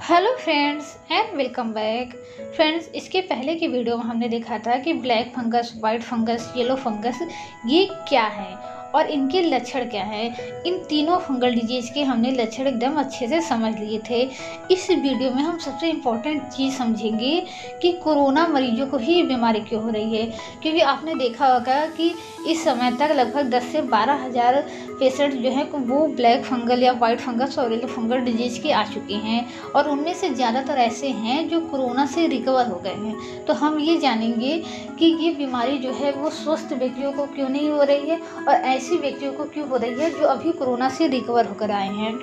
Hello friends and welcome back. Friends, इसके पहले की वीडियो में हमने देखा था कि black fungus, white fungus, yellow fungus ये क्या है और इनके लक्षण क्या है। इन तीनों फंगल डिजीज के हमने लक्षण एकदम अच्छे से समझ लिए थे। इस वीडियो में हम सबसे इम्पोर्टेंट चीज़ समझेंगे कि कोरोना मरीजों को ही बीमारी क्यों हो रही है। क्योंकि आपने देखा होगा कि इस समय तक लगभग 10 से 12 हज़ार पेशेंट जो हैं वो ब्लैक फंगल या वाइट फंगस और येलो फंगल डिजीज के आ चुके हैं और उनमें से ज़्यादातर ऐसे हैं जो कोरोना से रिकवर हो गए हैं। तो हम ये जानेंगे कि ये बीमारी जो है वो स्वस्थ व्यक्तियों को क्यों नहीं हो रही है और ऐसी व्यक्तियों को क्यों हो रही है जो अभी कोरोना से रिकवर होकर आए हैं।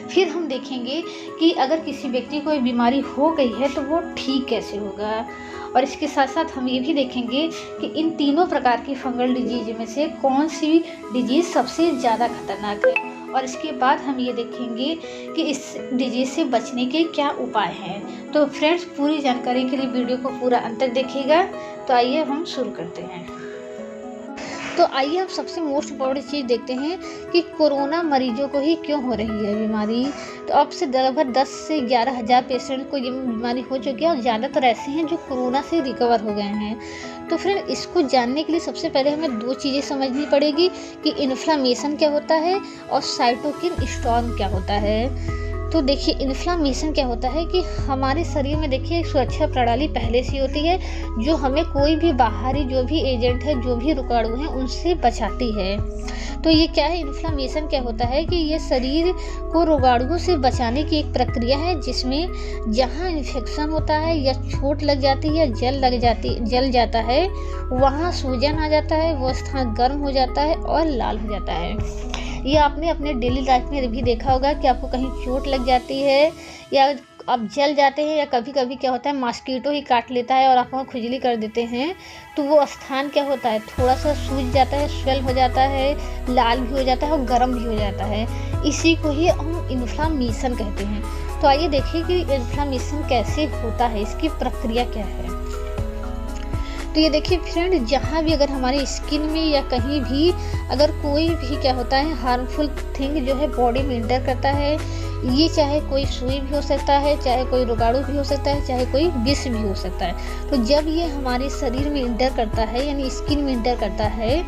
फिर हम देखेंगे कि अगर किसी व्यक्ति को ये बीमारी हो गई है तो वो ठीक कैसे होगा। और इसके साथ साथ हम ये भी देखेंगे कि इन तीनों प्रकार की फंगल डिजीज में से कौन सी डिजीज़ सबसे ज़्यादा खतरनाक है। और इसके बाद हम ये देखेंगे कि इस डिजीज़ से बचने के क्या उपाय हैं। तो फ्रेंड्स, पूरी जानकारी के लिए वीडियो को पूरा अंत तक देखिएगा। तो आइए हम शुरू करते हैं। तो आइए हम सबसे मोस्ट इम्पॉर्टेंट चीज़ देखते हैं कि कोरोना मरीजों को ही क्यों हो रही है बीमारी। तो अब से लगभग 10 से 11 हज़ार पेशेंट को ये बीमारी हो चुकी है और ज़्यादातर ऐसे हैं जो कोरोना से रिकवर हो गए हैं। तो फिर इसको जानने के लिए सबसे पहले हमें दो चीज़ें समझनी पड़ेगी कि इन्फ्लामेशन क्या होता है और साइटोकिन स्टॉर्म क्या होता है। तो देखिए, इन्फ्लामेशन क्या होता है कि हमारे शरीर में देखिए एक सुरक्षा प्रणाली पहले से होती है जो हमें कोई भी बाहरी जो भी एजेंट है, जो भी रोगाणु हैं, उनसे बचाती है। तो ये क्या है, इन्फ्लामेशन क्या होता है कि ये शरीर को रोगाणुओं से बचाने की एक प्रक्रिया है जिसमें जहाँ इन्फेक्शन होता है या चोट लग जाती है, जल जाता है, वहाँ सूजन आ जाता है, वो स्थान गर्म हो जाता है और लाल हो जाता है। ये आपने अपने डेली लाइफ में भी देखा होगा कि आपको कहीं चोट लग जाती है या आप जल जाते हैं या कभी कभी क्या होता है मॉस्किटो ही काट लेता है और आपको खुजली कर देते हैं। तो वो स्थान क्या होता है, थोड़ा सा सूज जाता है, स्वेल हो जाता है, लाल भी हो जाता है और गर्म भी हो जाता है। इसी को ही हम इन्फ्लामेशन कहते हैं। तो आइए देखिए कि इन्फ्लामेशन कैसे होता है, इसकी प्रक्रिया क्या है। तो ये देखिए फ्रेंड, जहाँ भी अगर हमारी स्किन में या कहीं भी अगर कोई भी क्या होता है हार्मफुल थिंग जो है बॉडी में इंटर करता है, ये चाहे कोई सुई भी हो सकता है, चाहे कोई रोगाणु भी हो सकता है, चाहे कोई विष भी हो सकता है। तो जब ये हमारे शरीर में इंटर करता है यानी स्किन में इंटर करता है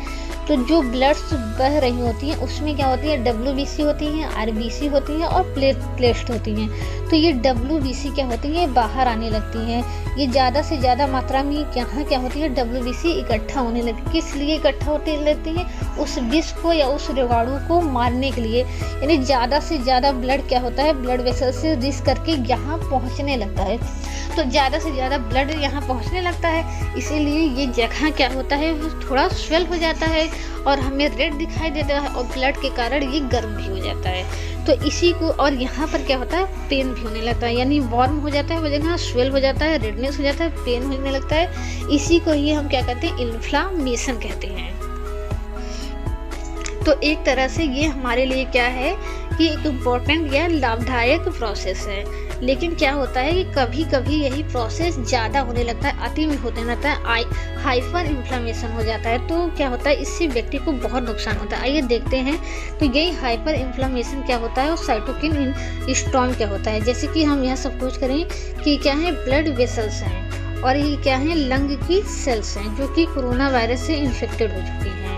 तो जो ब्लड्स बह रही होती हैं उसमें क्या होती है, WBC होती हैं, RBC होती हैं और प्लेटलेट्स होती हैं। तो ये WBC क्या होती है, बाहर आने लगती हैं। ये ज़्यादा से ज़्यादा मात्रा में यहाँ क्या होती है, WBC इकट्ठा होने लगती है। किस लिए इकट्ठा होती लगती है, उस विष को या उस रोगाणु को मारने के लिए। यानी ज़्यादा से ज़्यादा ब्लड क्या होता है, ब्लड वेसल से रिस करके यहाँ पहुँचने लगता है। तो ज़्यादा से ज़्यादा ब्लड यहाँ पहुँचने लगता है, इसीलिए ये जगह क्या होता है वो थोड़ा स्वेल हो जाता है और हमें रेड दिखाई देता है और ब्लड के कारण ये गर्म भी हो जाता है। तो इसी को, और यहाँ पर क्या होता है, पेन भी होने लगता है, यानी वार्म हो जाता है वो जगह, स्वेल हो जाता है, रेडनेस हो जाता है, पेन होने लगता है। इसी को ही हम क्या कहते हैं, इन्फ्लामेशन कहते हैं। तो एक तरह से ये हमारे लिए क्या है कि एक इम्पोर्टेंट या लाभदायक प्रोसेस है। लेकिन क्या होता है कि कभी कभी यही प्रोसेस ज़्यादा होने लगता है, अति में होने लगता है, हाइपर इन्फ्लामेशन हो जाता है। तो क्या होता है, इससे व्यक्ति को बहुत नुकसान होता है। आइए देखते हैं। तो यही हाइपर इन्फ्लामेशन क्या होता है और साइटोकिन स्टॉर्म क्या होता है। जैसे कि हम यहाँ सपोज करें कि क्या है, ब्लड वेसल्स हैं और ये क्या है, लंग की सेल्स हैं जो कि कोरोना वायरस से इन्फेक्टेड हो चुकी हैं।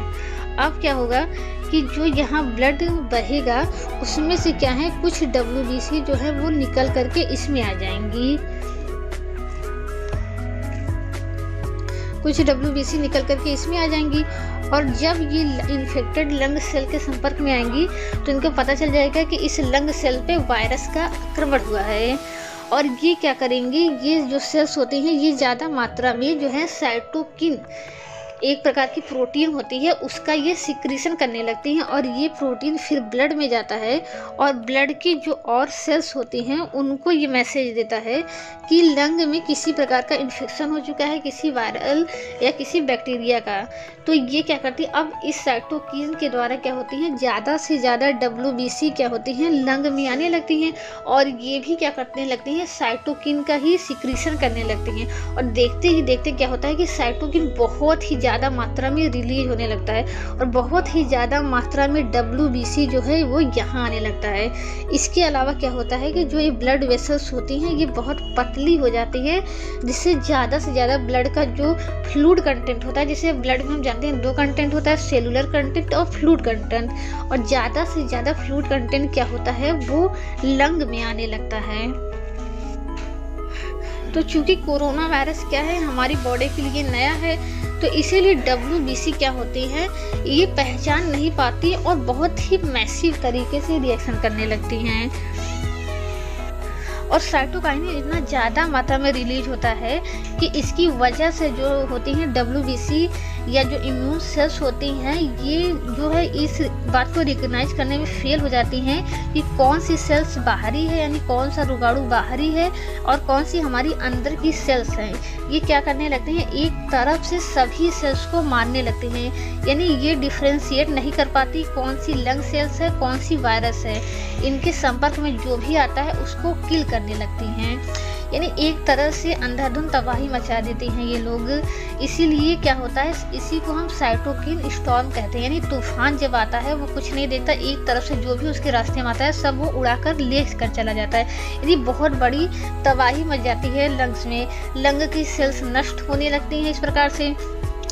अब क्या होगा कि जो यहाँ ब्लड बहेगा उसमें से क्या है, कुछ WBC जो है वो निकल करके इसमें आ जाएंगी, कुछ WBC निकल करके इसमें आ जाएंगी। और जब ये इन्फेक्टेड लंग सेल के संपर्क में आएंगी तो इनको पता चल जाएगा कि इस लंग सेल पे वायरस का आक्रमण हुआ है। और ये क्या करेंगे, ये जो सेल्स होती हैं ये ज़्यादा मात्रा में जो है साइटोकिन, एक प्रकार की प्रोटीन होती है, उसका ये सिक्रीशन करने लगती हैं और ये प्रोटीन फिर ब्लड में जाता है और ब्लड की जो और सेल्स होती हैं उनको ये मैसेज देता है कि लंग में किसी प्रकार का इन्फेक्शन हो चुका है, किसी वायरल या किसी बैक्टीरिया का। तो ये क्या करती है, अब इस साइटोकिन के द्वारा क्या होती हैं, ज़्यादा से ज़्यादा WBC क्या होती हैं, लंग में आने लगती हैं और ये भी क्या करने लगती हैं, साइटोकिन का ही सिक्रीशन करने लगती हैं। और देखते ही देखते क्या होता है कि साइटोकिन बहुत ही ज़्यादा मात्रा में रिलीज होने लगता है और बहुत ही ज़्यादा मात्रा में WBC जो है वो यहाँ आने लगता है। इसके अलावा क्या होता है कि जो ये ब्लड वेसल्स होती हैं ये बहुत पतली हो जाती है, जिससे ज़्यादा से ज़्यादा ब्लड का जो फ्लूइड कंटेंट होता है, जैसे ब्लड में हम जानते हैं 2 कंटेंट होता है, सेलुलर कंटेंट और फ्लूइड कंटेंट, और ज़्यादा से ज़्यादा फ्लूइड कंटेंट क्या होता है वो लंग में आने लगता है। तो चूंकि कोरोना वायरस क्या है हमारी बॉडी के लिए नया है, तो इसीलिए WBC क्या होती है ये पहचान नहीं पाती और बहुत ही मैसिव तरीके से रिएक्शन करने लगती हैं। और साइटोकाइन इतना ज़्यादा मात्रा में रिलीज होता है कि इसकी वजह से जो होती हैं WBC या जो इम्यून सेल्स होती हैं ये जो है इस बात को रिकग्नाइज करने में फेल हो जाती हैं कि कौन सी सेल्स बाहरी है, यानी कौन सा रोगाणु बाहरी है और कौन सी हमारी अंदर की सेल्स हैं। ये क्या करने लगते हैं, एक तरफ से सभी सेल्स को मारने लगते हैं, यानी ये डिफ्रेंशिएट नहीं कर पाती कौन सी लंग सेल्स है कौन सी वायरस है। इनके संपर्क में जो भी आता है उसको किल करने लगती हैं, यानी एक तरह से अंधाधुंध तबाही मचा देते हैं ये लोग। इसीलिए क्या होता है, इसी को हम साइटोकिन स्टॉर्म कहते हैं, यानी तूफान जब आता है वो कुछ नहीं देखता, एक तरफ से जो भी उसके रास्ते में आता है सब वो उड़ाकर ले कर चला जाता है। यानी बहुत बड़ी तबाही मच जाती है लंग्स में, लंग की सेल्स नष्ट होने लगती हैं इस प्रकार से।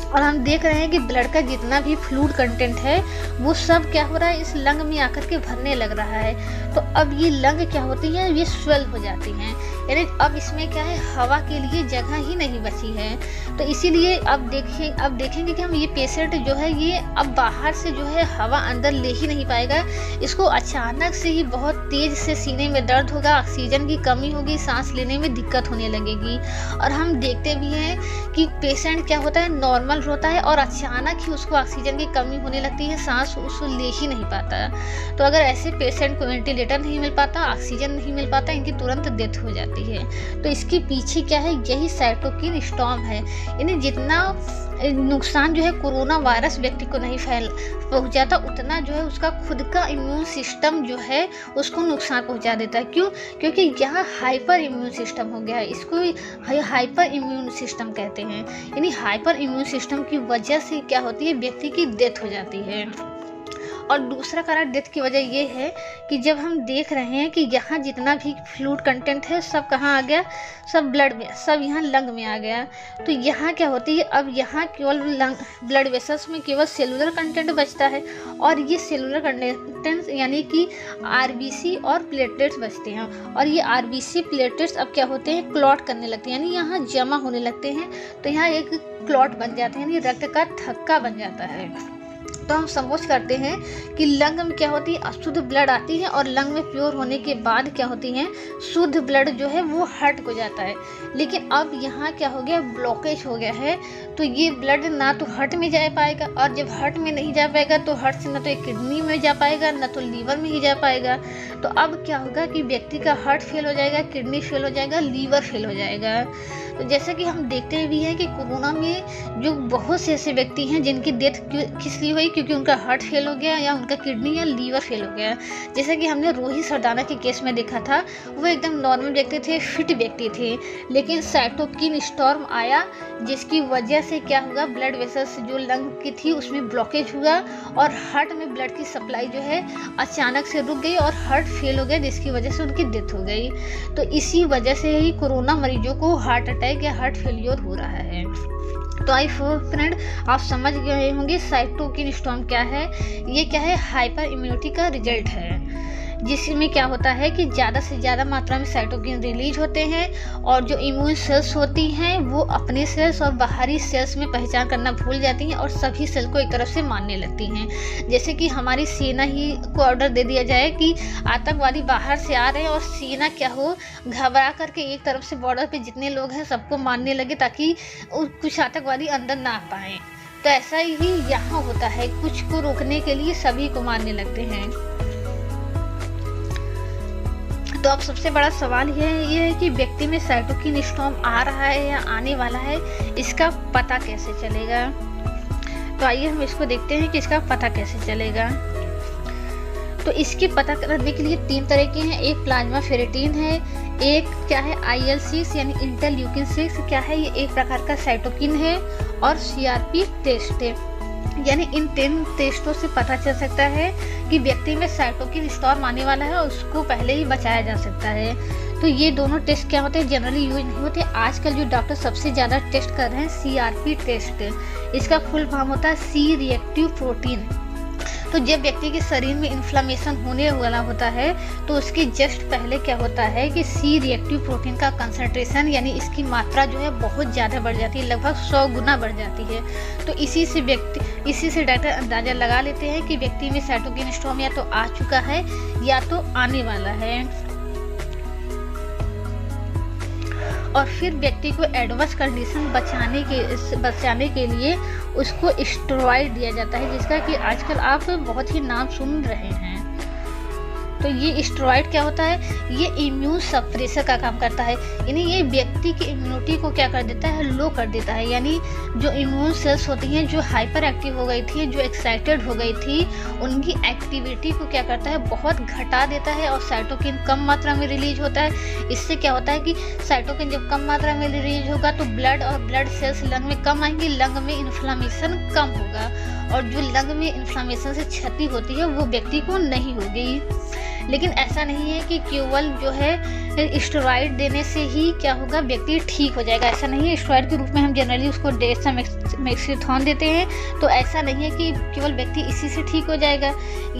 और हम देख रहे हैं कि ब्लड का जितना भी फ्लूइड कंटेंट है वो सब क्या हो रहा है, इस लंग में आकर के भरने लग रहा है। तो अब ये लंग क्या होती हैं, ये स्वेल हो जाती हैं, यानी अब इसमें क्या है, हवा के लिए जगह ही नहीं बची है। तो इसीलिए अब देखेंगे कि हम ये पेशेंट जो है ये अब बाहर से जो है हवा अंदर ले ही नहीं पाएगा, इसको अचानक से ही बहुत तेज से सीने में दर्द होगा, ऑक्सीजन की कमी होगी, सांस लेने में दिक्कत होने लगेगी। और हम देखते भी हैं कि पेशेंट क्या होता है, नॉर्मल होता है और अचानक ही उसको ऑक्सीजन की कमी होने लगती है, सांस उसको ले ही नहीं पाता। तो अगर ऐसे पेशेंट को वेंटिलेटर नहीं मिल पाता, ऑक्सीजन नहीं मिल पाता, इनकी तुरंत डेथ हो जाती है। तो इसके पीछे क्या है, यही साइटोकिन स्टॉर्म है, यानी जितना नुकसान जो है कोरोना वायरस व्यक्ति को नहीं पहुंचाता, उतना जो है उसका खुद का इम्यून सिस्टम जो है उसको नुकसान पहुंचा देता है। क्यों? क्योंकि यहाँ हाइपर इम्यून सिस्टम हो गया है, इसको हाइपर इम्यून सिस्टम कहते हैं। यानी हाइपर इम्यून सिस्टम की वजह से क्या होती है, व्यक्ति की डेथ हो जाती है। और दूसरा कारण डेथ की वजह ये है कि जब हम देख रहे हैं कि यहाँ जितना भी फ्लूइड कंटेंट है सब कहाँ आ गया, सब ब्लड में, सब यहाँ लंग में आ गया। तो यहाँ क्या होती है, अब यहाँ केवल ब्लड वेसल्स में केवल सेलुलर कंटेंट बचता है, और ये सेलुलर कंटेंट यानी कि RBC और प्लेटलेट्स बचते हैं। और ये RBC प्लेटलेट्स अब क्या होते हैं, क्लॉट करने लगते हैं, यानी यहाँ जमा होने लगते हैं। तो यहाँ एक क्लॉट बन जाते हैं, यानी रक्त का थक्का बन जाता है। तो हम समझ करते हैं कि लंग में क्या होती है, अशुद्ध ब्लड आती है, और लंग में प्योर होने के बाद क्या होती है, शुद्ध ब्लड जो है वो हार्ट को जाता है। लेकिन अब यहाँ क्या हो गया, ब्लॉकेज हो गया है, तो ये ब्लड ना तो हार्ट में जा पाएगा, और जब हार्ट में नहीं जा पाएगा तो हार्ट से ना तो किडनी में जा पाएगा, ना तो लीवर में ही जा पाएगा। तो अब क्या होगा कि व्यक्ति का हार्ट फेल हो जाएगा, किडनी फेल हो जाएगा, लीवर फेल हो जाएगा। तो जैसा कि हम देखते भी हैं कि कोरोना में जो बहुत से ऐसे व्यक्ति हैं जिनकी डेथ किस लिए हुई, क्योंकि उनका हार्ट फेल हो गया या उनका किडनी या लीवर फेल हो गया। जैसा कि हमने रोहित सरदाना के केस में देखा था, वो एकदम नॉर्मल व्यक्ति थे, फिट व्यक्ति थे, लेकिन साइटोकिन स्टॉर्म आया जिसकी वजह से क्या हुआ, ब्लड वेसल्स जो लंग की थी उसमें ब्लॉकेज हुआ और हार्ट में ब्लड की सप्लाई जो है अचानक से रुक गई और हार्ट फेल हो गया, जिसकी वजह से उनकी डेथ हो गई। तो इसी वजह से ही कोरोना मरीजों को हार्ट अटैक या हार्ट फेलियर हो रहा है। तो आई होप फ्रेंड आप समझ गए होंगे साइटोकिन स्टॉर्म क्या है। ये क्या है, हाइपर इम्यूनिटी का रिजल्ट है, जिसमें क्या होता है कि ज़्यादा से ज़्यादा मात्रा में साइटोकिन रिलीज होते हैं, और जो इम्यून सेल्स होती हैं वो अपने सेल्स और बाहरी सेल्स में पहचान करना भूल जाती हैं और सभी सेल को एक तरफ से मारने लगती हैं। जैसे कि हमारी सेना ही को ऑर्डर दे दिया जाए कि आतंकवादी बाहर से आ रहे हैं, और सेना क्या हो, घबरा करके एक तरफ से बॉर्डर पे जितने लोग हैं सबको मारने लगे ताकि कुछ आतंकवादी अंदर ना आ पाएँ। तो ऐसा ही यहाँ होता है, कुछ को रोकने के लिए सभी को मारने लगते हैं। तो अब सबसे बड़ा सवाल ये है कि व्यक्ति में साइटोकिन स्टॉर्म आ रहा है या आने वाला है, इसका पता कैसे चलेगा। तो आइए हम इसको देखते हैं कि इसका पता कैसे चलेगा। तो इसके पता करने के लिए 3 तरह के हैं, एक प्लाज्मा फेरेटिन है, एक क्या है IL-6 यानी इंटरल्यूकिन-6 क्या है, ये एक प्रकार का साइटोकिन है, और CRP टेस्ट है। यानी इन 10 टेस्टों से पता चल सकता है कि व्यक्ति में साइटोकिन स्टॉर्म आने वाला है और उसको पहले ही बचाया जा सकता है। तो ये दोनों टेस्ट क्या होते हैं, जनरली यूज नहीं होते। आजकल जो डॉक्टर सबसे ज़्यादा टेस्ट कर रहे हैं CRP टेस्ट, इसका फुल फॉर्म होता है C रिएक्टिव प्रोटीन। तो जब व्यक्ति के शरीर में इन्फ्लामेशन होने वाला होता है तो उसके जस्ट पहले क्या होता है कि C रिएक्टिव प्रोटीन का कंसंट्रेशन यानी इसकी मात्रा जो है बहुत ज़्यादा बढ़ जाती है, लगभग 100 गुना बढ़ जाती है। तो इसी से डॉक्टर अंदाज़ा लगा लेते हैं कि व्यक्ति में साइटोकिन स्टॉर्म या तो आ चुका है या तो आने वाला है। और फिर व्यक्ति को एडवर्स कंडीशन बचाने के लिए उसको स्टेरॉइड दिया जाता है, जिसका कि आजकल आप बहुत ही नाम सुन रहे हैं। तो ये स्टेरॉइड क्या होता है, ये इम्यून सप्रेसर का काम करता है, यानी ये व्यक्ति की इम्यूनिटी को क्या कर देता है, लो कर देता है। यानी जो इम्यून सेल्स होती हैं जो हाइपर एक्टिव हो गई थी, जो एक्साइटेड हो गई थी, उनकी एक्टिविटी को क्या करता है, बहुत घटा देता है। और साइटोकिन कम मात्रा में रिलीज होता है। इससे क्या होता है कि साइटोकिन जब कम मात्रा में रिलीज होगा तो ब्लड और ब्लड सेल्स लंग में कम आएंगे, लंग में इन्फ्लामेशन कम होगा, और जो लंग में इन्फ्लामेशन से क्षति होती है वो व्यक्ति को नहीं होगी। लेकिन ऐसा नहीं है कि केवल जो है स्टेरॉइड देने से ही क्या होगा, व्यक्ति ठीक हो जाएगा, ऐसा नहीं है। स्टेरॉइड के रूप में हम जनरली उसको डेक्सामेथासोन देते हैं, तो ऐसा नहीं है कि केवल व्यक्ति इसी से ठीक हो जाएगा।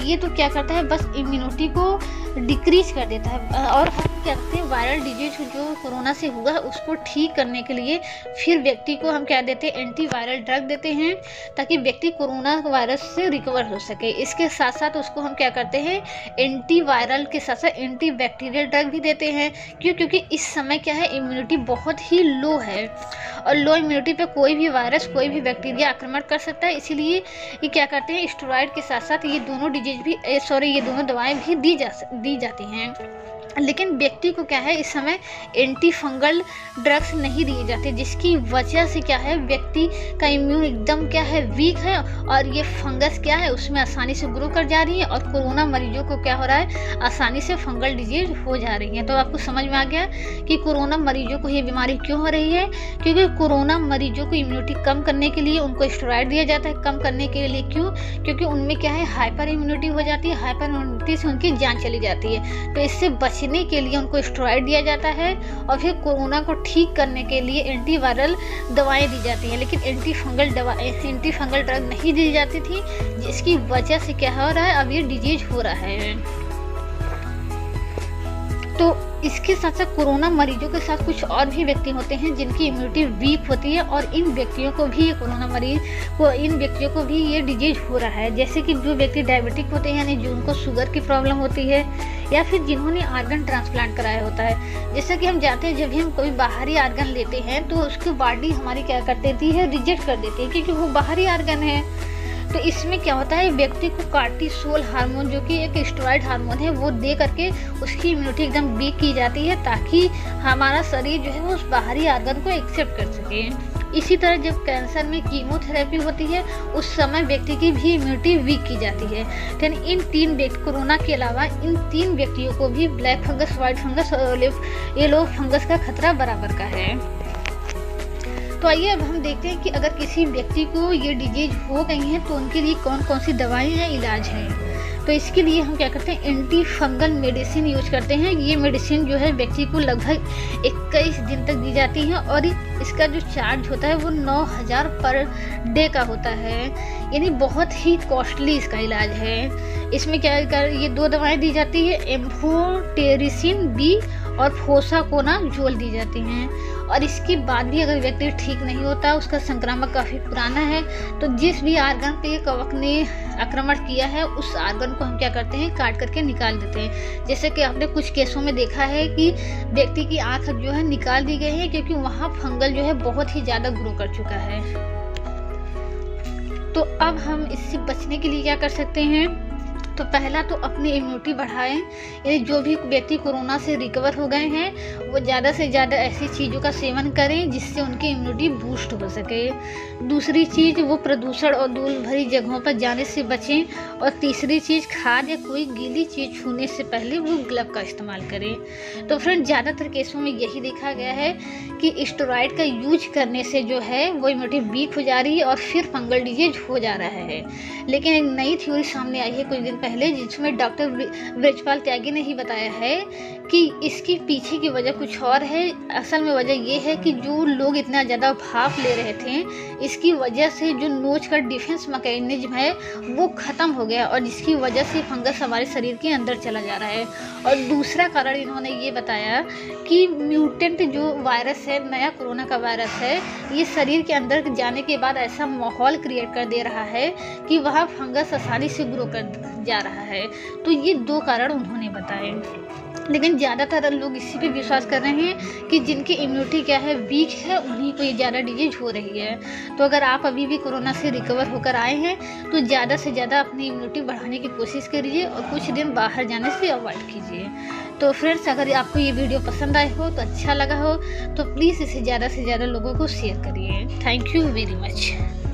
ये तो क्या करता है, बस इम्यूनिटी को डिक्रीज कर देता है। और हम क्या करते हैं, वायरल डिजीज जो कोरोना से हुआ है उसको ठीक करने के लिए फिर व्यक्ति को हम क्या देते हैं, एंटीवायरल ड्रग देते हैं, ताकि व्यक्ति कोरोना वायरस से रिकवर हो सके। इसके साथ साथ उसको हम क्या करते हैं, एंटीवायरल के साथ साथ एंटीबैक्टीरियल ड्रग भी देते हैं। क्यों? क्योंकि इस समय क्या है, इम्यूनिटी बहुत ही लो है, और लो इम्यूनिटी पे कोई भी वायरस, कोई भी बैक्टीरिया आक्रमण कर सकता है। इसीलिए ये क्या करते हैं, स्टेरॉइड के साथ साथ ये दोनों दवाएं भी दी जाती हैं। लेकिन व्यक्ति को क्या है, इस समय एंटी फंगल ड्रग्स नहीं दिए जाते, जिसकी वजह से क्या है, व्यक्ति का इम्यून एकदम क्या है, वीक है, और ये फंगस क्या है उसमें आसानी से ग्रो कर जा रही है, और कोरोना मरीजों को क्या हो रहा है, आसानी से फंगल डिजीज हो जा रही है। तो आपको समझ में आ गया कि कोरोना मरीजों को ये बीमारी क्यों हो रही है, क्योंकि कोरोना मरीजों को इम्यूनिटी कम करने के लिए उनको स्टेरॉइड दिया जाता है, कम करने के लिए। क्यों? क्योंकि उनमें क्या है, हाइपर इम्यूनिटी हो जाती है, हाइपर इम्यूनिटी से उनकी जान चली जाती है। तो इससे बचने के लिए उनको स्टेरॉइड दिया जाता है, और फिर कोरोना को ठीक करने के लिए एंटीवायरल दवाएं दी जाती हैं। लेकिन एंटी फंगल ड्रग नहीं दी जाती थी, जिसकी वजह से क्या हो रहा है, अब ये डिजीज हो रहा है। तो इसके साथ साथ कोरोना मरीजों के साथ कुछ और भी व्यक्ति होते हैं जिनकी इम्यूनिटी वीक होती है, और इन व्यक्तियों को भी ये डिजीज हो रहा है। जैसे कि जो व्यक्ति डायबिटिक होते हैं, यानी जो उनको शुगर की प्रॉब्लम होती है, या फिर जिन्होंने आर्गन ट्रांसप्लांट कराया होता है। जैसे कि हम जानते हैं, जब भी हम कोई बाहरी आर्गन लेते हैं तो उसकी बॉडी हमारी क्या कर देती है, रिजेक्ट कर देती है, क्योंकि वो बाहरी आर्गन है। तो इसमें क्या होता है, व्यक्ति को कार्टिसोल हार्मोन, जो कि एक स्टेरॉइड हार्मोन है, वो दे करके उसकी इम्यूनिटी एकदम वीक की जाती है, ताकि हमारा शरीर जो है वो उस बाहरी आर्गन को एक्सेप्ट कर सके। इसी तरह जब कैंसर में कीमोथेरेपी होती है, उस समय व्यक्ति की भी इम्यूनिटी वीक की जाती है। यानी इन 3 व्यक्ति, कोरोना के अलावा इन 3 व्यक्तियों को भी ब्लैक फंगस, व्हाइट फंगस और येलो फंगस का खतरा बराबर का है। तो आइए अब हम देखते हैं कि अगर किसी व्यक्ति को ये डिजीज हो गई है तो उनके लिए कौन कौन सी दवाएं हैं, इलाज है। तो इसके लिए हम क्या करते हैं, एंटी फंगल मेडिसिन यूज करते हैं। ये मेडिसिन जो है व्यक्ति को लगभग 21 दिन तक दी जाती है, और इसका जो चार्ज होता है वो 9000 पर डे का होता है, यानी बहुत ही कॉस्टली इसका इलाज है। इसमें क्या ये 2 दवाएं दी जाती है, एम्फोटेरिसिन बी और फोसाकोनाजोल दी जाती हैं। और इसके बाद भी अगर व्यक्ति ठीक नहीं होता, उसका संक्रामक काफ़ी पुराना है, तो जिस भी आर्गन पे कवक ने आक्रमण किया है उस आर्गन को हम क्या करते हैं, काट करके निकाल देते हैं। जैसे कि आपने कुछ केसों में देखा है कि व्यक्ति की आँख जो है निकाल दी गई है, क्योंकि वहाँ फंगल जो है बहुत ही ज़्यादा ग्रो कर चुका है। तो अब हम इससे बचने के लिए क्या कर सकते हैं, तो पहला तो अपनी इम्यूनिटी बढ़ाएं, यानी जो भी व्यक्ति कोरोना से रिकवर हो गए हैं वो ज़्यादा से ज़्यादा ऐसी चीज़ों का सेवन करें जिससे उनकी इम्यूनिटी बूस्ट हो सके। दूसरी चीज़, वो प्रदूषण और धूल भरी जगहों पर जाने से बचें। और तीसरी चीज़, खाद या कोई गीली चीज़ छूने से पहले वो ग्लव का इस्तेमाल करें। तो फ्रेंड, ज़्यादातर केसों में यही देखा गया है कि स्टेरॉइड का यूज करने से जो है वो इम्यूनिटी वीक हो जा रही है और फिर फंगल डिजीज हो जा रहा है। लेकिन एक नई थ्योरी सामने आई है कुछ दिन पहले, जिसमें डॉक्टर ब्रजपाल त्यागी ने ही बताया है कि इसकी पीछे की वजह कुछ और है। असल में वजह ये है कि जो लोग इतना ज़्यादा भाप ले रहे थे, इसकी वजह से जो नोच का डिफेंस मैकेनिज्म है वो ख़त्म हो गया और जिसकी वजह से फंगस हमारे शरीर के अंदर चला जा रहा है। और दूसरा कारण इन्होंने ये बताया कि म्यूटेंट जो वायरस है, नया कोरोना का वायरस है, ये शरीर के अंदर जाने के बाद ऐसा माहौल क्रिएट कर दे रहा है कि वहाँ फंगस आसानी से ग्रो कर जा रहा है। तो ये 2 कारण उन्होंने बताए। लेकिन ज़्यादातर लोग इसी पे विश्वास कर रहे हैं कि जिनकी इम्यूनिटी क्या है, वीक है, उन्हीं को ये ज़्यादा डिजीज हो रही है। तो अगर आप अभी भी कोरोना से रिकवर होकर आए हैं तो ज़्यादा से ज़्यादा अपनी इम्यूनिटी बढ़ाने की कोशिश करिए और कुछ दिन बाहर जाने से अवॉइड कीजिए। तो फ्रेंड्स, अगर आपको ये वीडियो पसंद आए हो, तो अच्छा लगा हो, तो प्लीज़ इसे ज़्यादा से ज़्यादा लोगों को शेयर करिए। Thank you very much.